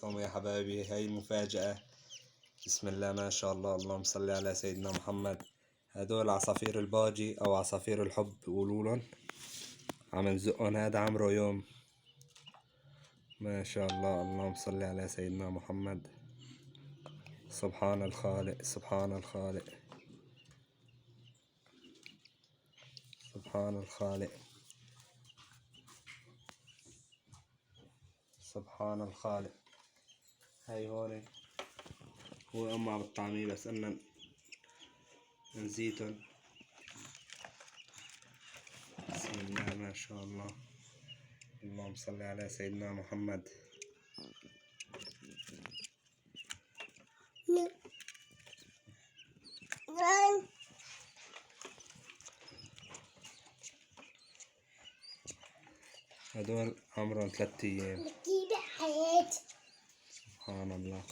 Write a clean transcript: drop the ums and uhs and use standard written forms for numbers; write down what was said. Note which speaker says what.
Speaker 1: عليكم يا حبايبي، هاي مفاجأة. بسم الله ما شاء الله، اللهم صل على سيدنا محمد. هدول عصافير الباجي او عصافير الحب بيقولولن. عم نزقن، هذا عمره يوم. ما شاء الله، اللهم صل على سيدنا محمد. سبحان الخالق، سبحان الخالق، سبحان الخالق، سبحان الخالق. هاي هون هو أمه عم بتطعميه، بس إننا نزيتن. بسم الله ما شاء الله، اللهم صل على سيدنا محمد. هدول عمرهم 3 أيام. سبحان الله.